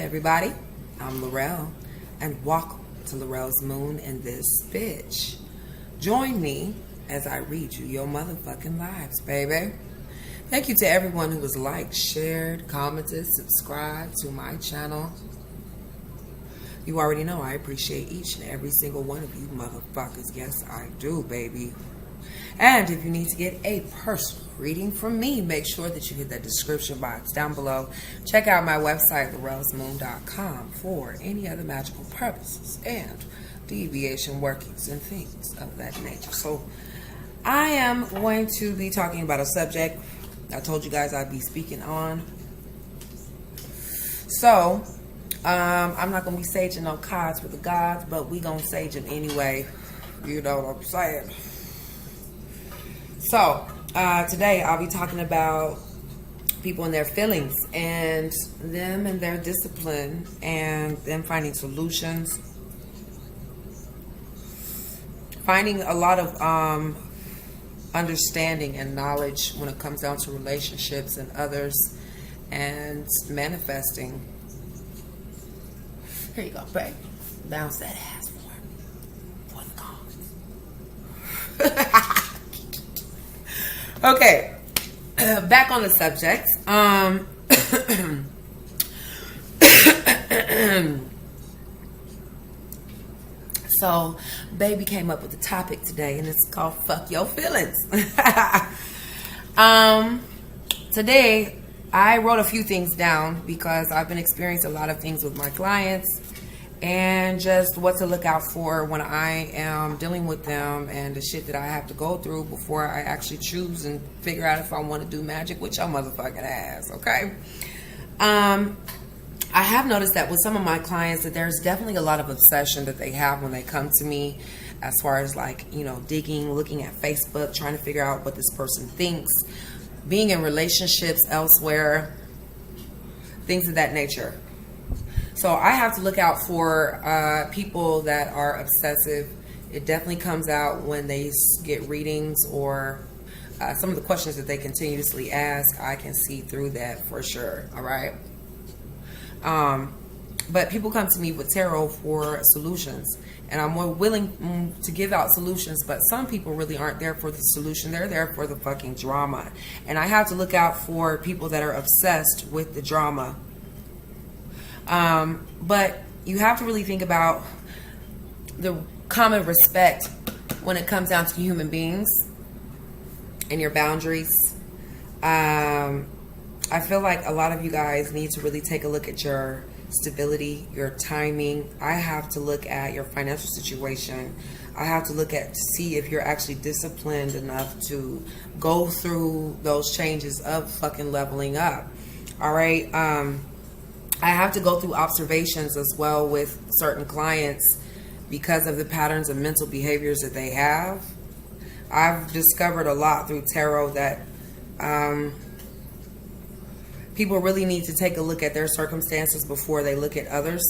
everybody, I'm Laurel, and welcome to Laurel's Moon in this bitch. Join me as I read you your motherfucking lives, baby. Thank you to everyone who was liked, shared, commented, subscribed to my channel. You already know I appreciate each and every single one of you motherfuckers. Yes, I do, baby. And if you need to get a personal reading from me, make sure that you hit that description box down below. Check out my website, laurelsmoon.com, for any other magical purposes and deviation workings and things of that nature. So I am going to be talking about a subject I told you guys I'd be speaking on. So I'm not going to be saging no cards for the gods, but we going to sage them anyway. You know what I'm saying? So, today I'll be talking about people and their feelings and them and their discipline and them finding solutions. Finding a lot of understanding and knowledge when it comes down to relationships and others and manifesting. Here you go, babe. Bounce that ass for the cause. Okay, back on the subject. So, baby came up with the topic today, and it's called "Fuck Your Feelings." Today, I wrote a few things down because I've been experiencing a lot of things with my clients, and just what to look out for when I am dealing with them and the shit that I have to go through before I actually choose and figure out if I want to do magic with your motherfucking ass, okay? I have noticed that with some of my clients that there's definitely a lot of obsession that they have when they come to me as far as like, you know, digging, looking at Facebook, trying to figure out what this person thinks, being in relationships elsewhere, things of that nature. So I have to look out for people that are obsessive. It definitely comes out when they get readings or some of the questions that they continuously ask. I can see through that for sure. All right. But people come to me with tarot for solutions, and I'm more willing to give out solutions, but some people really aren't there for the solution. They're there for the fucking drama. And I have to look out for people that are obsessed with the drama. But you have to really think about the common respect when it comes down to human beings and your boundaries. I feel like a lot of you guys need to really take a look at your stability, your timing. I have to look at your financial situation. I have to look at to see if you're actually disciplined enough to go through those changes of fucking leveling up. All right. I have to go through observations as well with certain clients because of the patterns of mental behaviors that they have. I've discovered a lot through tarot that people really need to take a look at their circumstances before they look at others.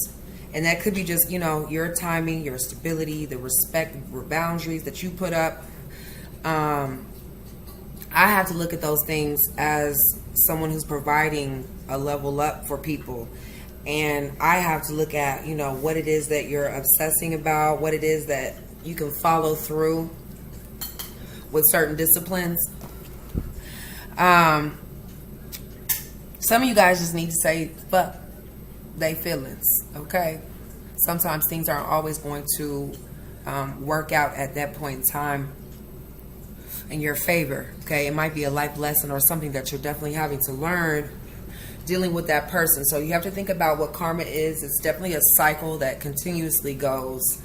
And that could be just, you know, your timing, your stability, the respect, the boundaries that you put up. I have to look at those things as someone who's providing a level up for people. And I have to look at, you know, what it is that you're obsessing about, what it is that you can follow through with certain disciplines. Some of you guys just need to say, fuck they feelings, okay? Sometimes things aren't always going to work out at that point in time in your favor, okay? It might be a life lesson or something that you're definitely having to learn dealing with that person. So you have to think about what karma is. It's definitely a cycle that continuously goes.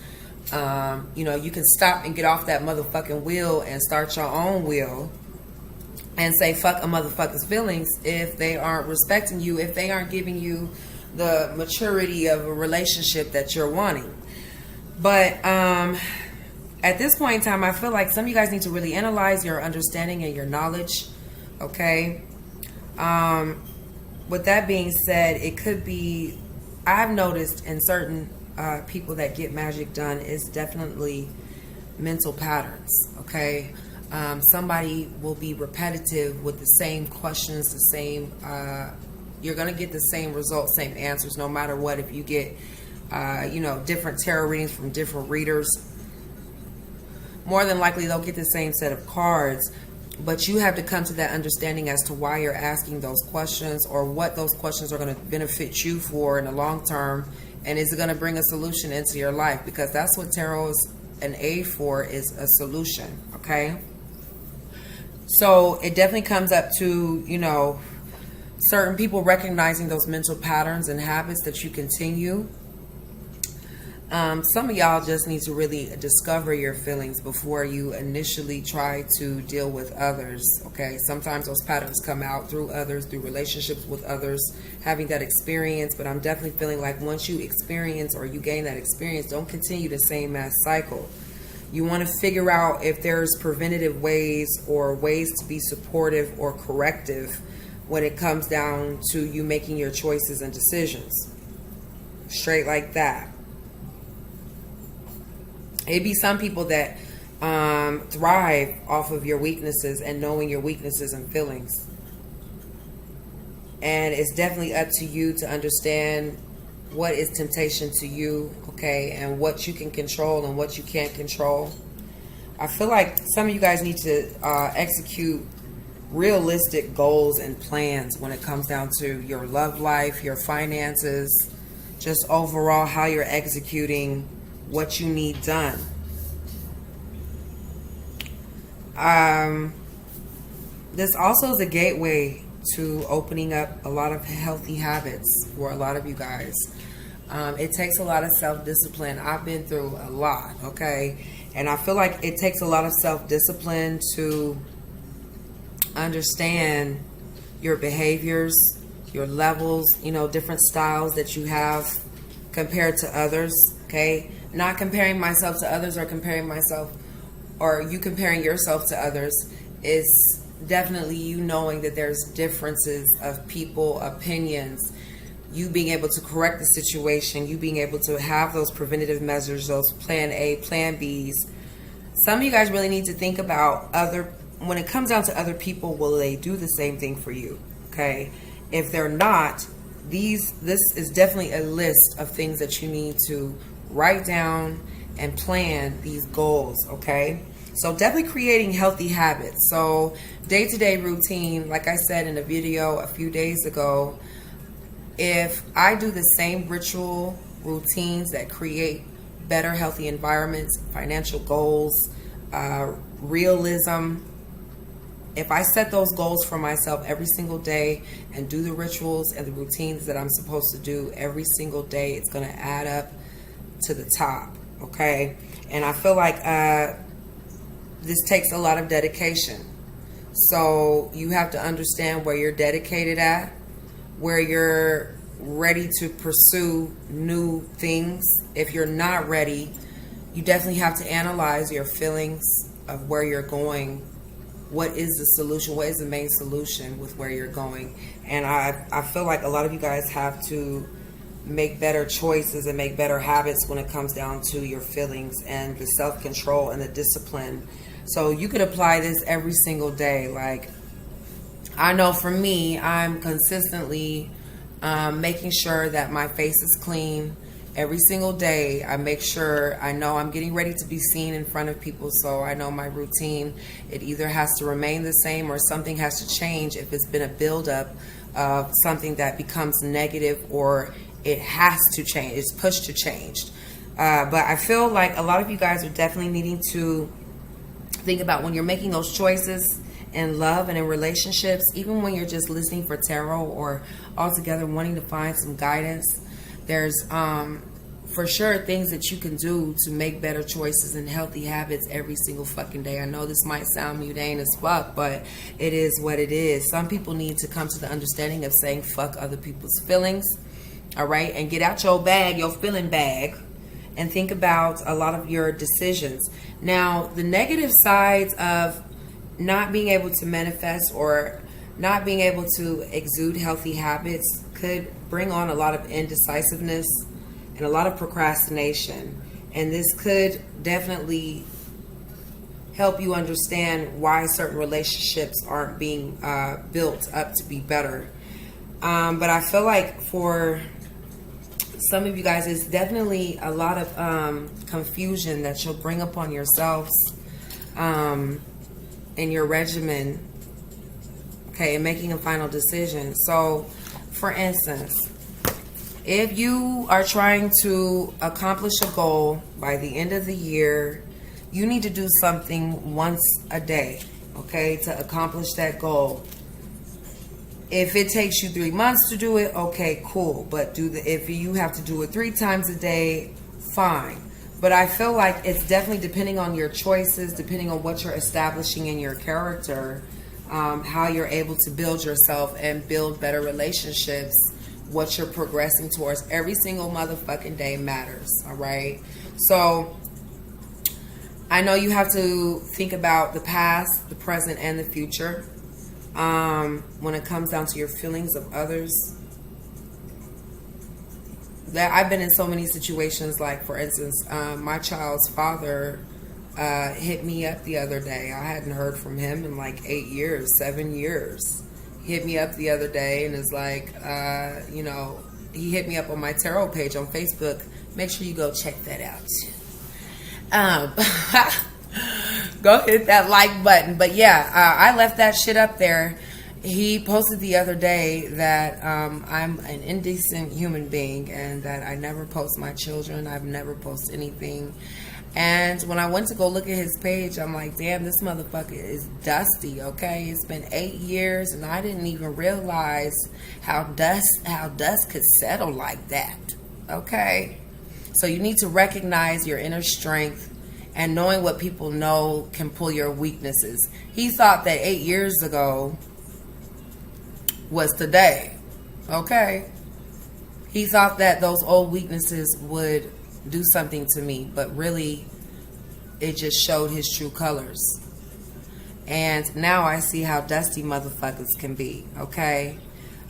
You know, you can stop and get off that motherfucking wheel and start your own wheel and say fuck a motherfucker's feelings if they aren't respecting you, if they aren't giving you the maturity of a relationship that you're wanting. But at this point in time, I feel like some of you guys need to really analyze your understanding and your knowledge, okay? With that being said, it could be, I've noticed in certain people that get magic done is definitely mental patterns, okay? Somebody will be repetitive with the same questions, the same You're going to get the same results, same answers, no matter what. If you get, different tarot readings from different readers, more than likely they'll get the same set of cards. But you have to come to that understanding as to why you're asking those questions, or what those questions are going to benefit you for in the long term, and is it going to bring a solution into your life? Because that's what tarot is an aid for, is a solution. Okay, so it definitely comes up to certain people recognizing those mental patterns and habits that you continue. Some of y'all just need to really discover your feelings before you initially try to deal with others, okay? Sometimes those patterns come out through others, through relationships with others, having that experience. But I'm definitely feeling like once you experience, or you gain that experience, don't continue the same ass cycle. You want to figure out if there's preventative ways, or ways to be supportive or corrective when it comes down to you making your choices and decisions. Straight like that. It'd be some people that thrive off of your weaknesses and knowing your weaknesses and feelings. And it's definitely up to you to understand what is temptation to you, okay, and what you can control and what you can't control. I feel like some of you guys need to execute realistic goals and plans when it comes down to your love life, your finances, just overall how you're executing what you need done. This also is a gateway to opening up a lot of healthy habits for a lot of you guys. It takes a lot of self-discipline. I've been through a lot, okay? And I feel like it takes a lot of self-discipline to understand your behaviors, your levels, different styles that you have compared to others, okay? Not comparing myself to others, or you comparing yourself to others, is definitely you knowing that there's differences of people, opinions, you being able to correct the situation, you being able to have those preventative measures, those plan A, plan Bs. Some of you guys really need to think about when it comes down to other people, will they do the same thing for you? Okay. If they're not, this is definitely a list of things that you need to write down and plan these goals, okay? So definitely creating healthy habits. So day-to-day routine, like I said in a video a few days ago, if I do the same ritual routines that create better healthy environments, financial goals, realism, if I set those goals for myself every single day and do the rituals and the routines that I'm supposed to do every single day, it's going to add up to the top, okay? And I feel like this takes a lot of dedication. So you have to understand where you're dedicated at, where you're ready to pursue new things. If you're not ready, you definitely have to analyze your feelings of where you're going. What is the solution? What is the main solution with where you're going? And I feel like a lot of you guys have to make better choices and make better habits when it comes down to your feelings and the self-control and the discipline. So you could apply this every single day. Like, I know for me, I'm consistently making sure that my face is clean every single day. I make sure I know I'm getting ready to be seen in front of people, so I know my routine, it either has to remain the same or something has to change if it's been a buildup of something that becomes negative, or it has to change, it's pushed to change. But I feel like a lot of you guys are definitely needing to think about when you're making those choices in love and in relationships, even when you're just listening for tarot or altogether wanting to find some guidance. There's for sure things that you can do to make better choices and healthy habits every single fucking day. I know this might sound mundane as fuck, but it is what it is. Some people need to come to the understanding of saying fuck other people's feelings, all right, and get out your bag, your feeling bag, and think about a lot of your decisions. Now, the negative sides of not being able to manifest or not being able to exude healthy habits could bring on a lot of indecisiveness and a lot of procrastination. And this could definitely help you understand why certain relationships aren't being built up to be better. But I feel like for some of you guys, it's definitely a lot of confusion that you'll bring upon yourselves in your regimen, okay, and making a final decision. So, for instance, if you are trying to accomplish a goal by the end of the year, you need to do something once a day, okay, to accomplish that goal. If it takes you 3 months to do it, okay, cool. But if you have to do it 3 times a day, fine. But I feel like it's definitely depending on your choices, depending on what you're establishing in your character, how you're able to build yourself and build better relationships, what you're progressing towards every single motherfucking day matters, all right? So I know you have to think about the past, the present, and the future. When it comes down to your feelings of others, that I've been in so many situations, like for instance, my child's father hit me up the other day. I hadn't heard from him in like 8 years, 7 years. He hit me up the other day and is like, he hit me up on my tarot page on Facebook. Make sure you go check that out. Go hit that like button. But yeah, I left that shit up there. He posted the other day that I'm an indecent human being and that I never post my children. I've never posted anything. And when I went to go look at his page, I'm like, damn, this motherfucker is dusty, okay? It's been 8 years and I didn't even realize how dust could settle like that, okay? So you need to recognize your inner strength, and knowing what people know can pull your weaknesses. He thought that 8 years ago was today, okay? He thought that those old weaknesses would do something to me, but really it just showed his true colors. And now I see how dusty motherfuckers can be, okay?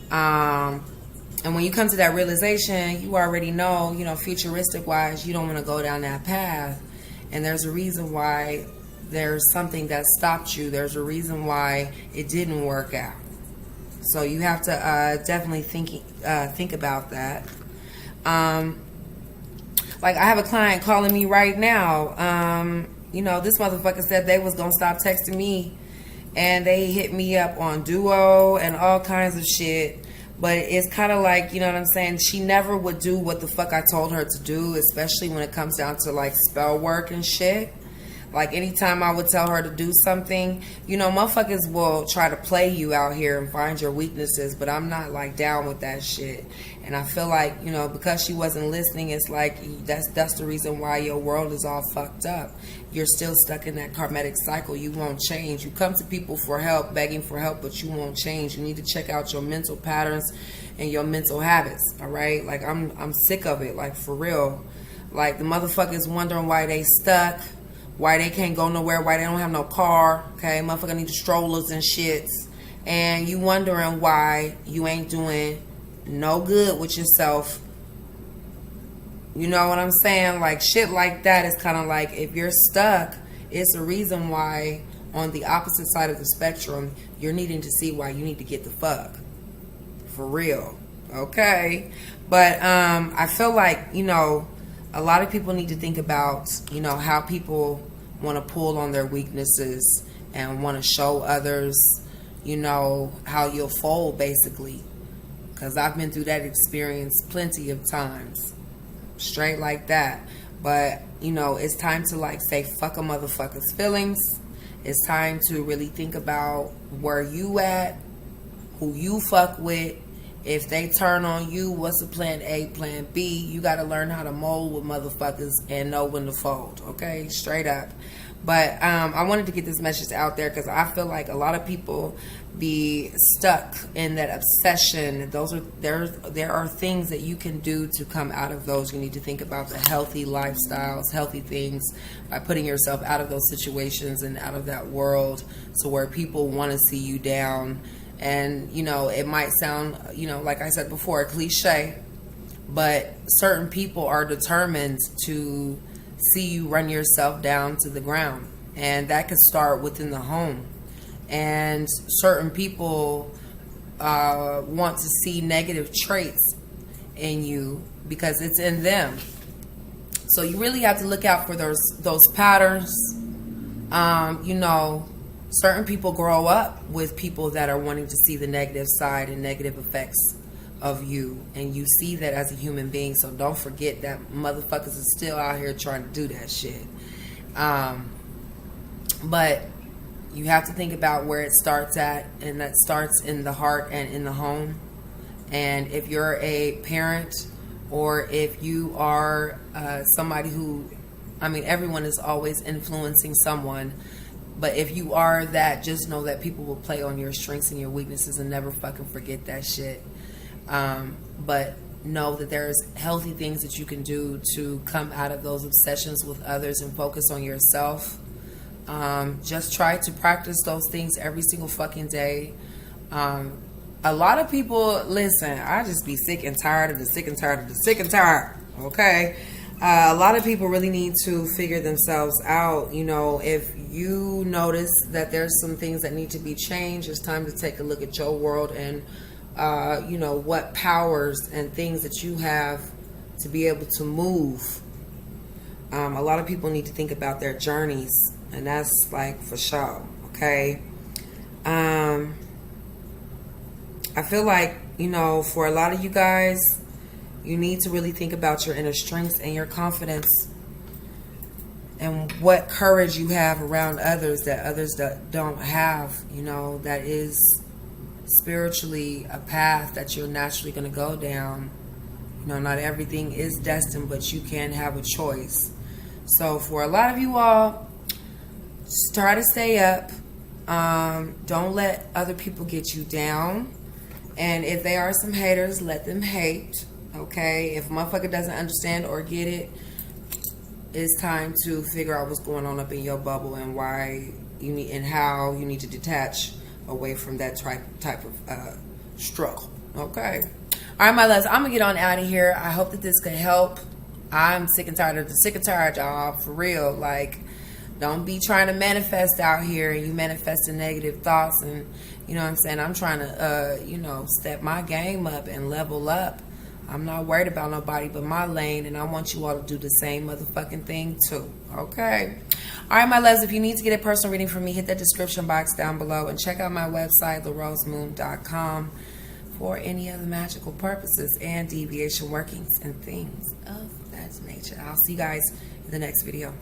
And when you come to that realization, you already know, futuristic wise, you don't want to go down that path. And there's a reason why there's something that stopped you. There's a reason why it didn't work out. So you have to definitely think about that. Like I have a client calling me right now. This motherfucker said they was gonna stop texting me, and they hit me up on Duo and all kinds of shit. But it's kind of like, you know what I'm saying? She never would do what the fuck I told her to do, especially when it comes down to like spell work and shit. Like anytime I would tell her to do something, motherfuckers will try to play you out here and find your weaknesses, but I'm not like down with that shit. And I feel like, because she wasn't listening, it's like that's the reason why your world is all fucked up. You're still stuck in that karmic cycle. You won't change. You come to people for help, begging for help, but you won't change. You need to check out your mental patterns and your mental habits, all right? Like I'm sick of it, like for real. Like the motherfuckers wondering why they stuck, why they can't go nowhere, why they don't have no car, okay? Motherfucker need the strollers and shits. And you wondering why you ain't doing no good with yourself. You know what I'm saying? Like shit like that is kind of like, if you're stuck, it's a reason why on the opposite side of the spectrum, you're needing to see why you need to get the fuck. For real. Okay? But I feel like, a lot of people need to think about, how people want to pull on their weaknesses and want to show others, how you'll fold, basically. Because I've been through that experience plenty of times. Straight like that. But, it's time to like say fuck a motherfucker's feelings. It's time to really think about where you at, who you fuck with. If they turn on you, what's the plan A, plan B? You got to learn how to mold with motherfuckers and know when to fold, okay? Straight up. But I wanted to get this message out there because I feel like a lot of people be stuck in that obsession. There are things that you can do to come out of those. You need to think about the healthy lifestyles, healthy things by putting yourself out of those situations and out of that world, so where people want to see you down. And, it might sound, like I said before, a cliche, but certain people are determined to see you run yourself down to the ground. And that could start within the home. And certain people want to see negative traits in you because it's in them. So you really have to look out for those patterns. You know, certain people grow up with people that are wanting to see the negative side and negative effects of you, and you see that as a human being. So don't forget that motherfuckers is still out here trying to do that shit. But you have to think about where it starts at, and that starts in the heart and in the home. And if you're a parent, or if you are somebody who, I mean, everyone is always influencing someone. But if you are that, just know that people will play on your strengths and your weaknesses, and never fucking forget that shit. But know that there's healthy things that you can do to come out of those obsessions with others and focus on yourself. Just try to practice those things every single fucking day. A lot of people, listen, I just be sick and tired of the sick and tired of the sick and tired. Okay. A lot of people really need to figure themselves out. You know, if you notice that there's some things that need to be changed, it's time to take a look at your world and, you know, what powers and things that you have to be able to move. A lot of people need to think about their journeys, and that's like for sure. Okay. I feel like, you know, for a lot of you guys, you need to really think about your inner strengths and your confidence, and what courage you have around others that don't have. You know, that is spiritually a path that you're naturally going to go down. You know, not everything is destined, but you can have a choice. So for a lot of you all, just try to stay up. Don't let other people get you down. And if they are some haters, let them hate. Okay? If a motherfucker doesn't understand or get it, it's time to figure out what's going on up in your bubble, and why you need, and how you need to detach away from that type of struggle. Okay? All right, my loves, I'm going to get on out of here. I hope that this could help. I'm sick and tired of the sick and tired, y'all. For real. Like, don't be trying to manifest out here and you manifesting negative thoughts, and you know what I'm saying? I'm trying to, you know, step my game up and level up. I'm not worried about nobody but my lane, and I want you all to do the same motherfucking thing too. Okay? All right, my loves, if you need to get a personal reading from me, hit that description box down below and check out my website, therosemoon.com, for any other magical purposes and deviation workings and things of that nature. I'll see you guys in the next video.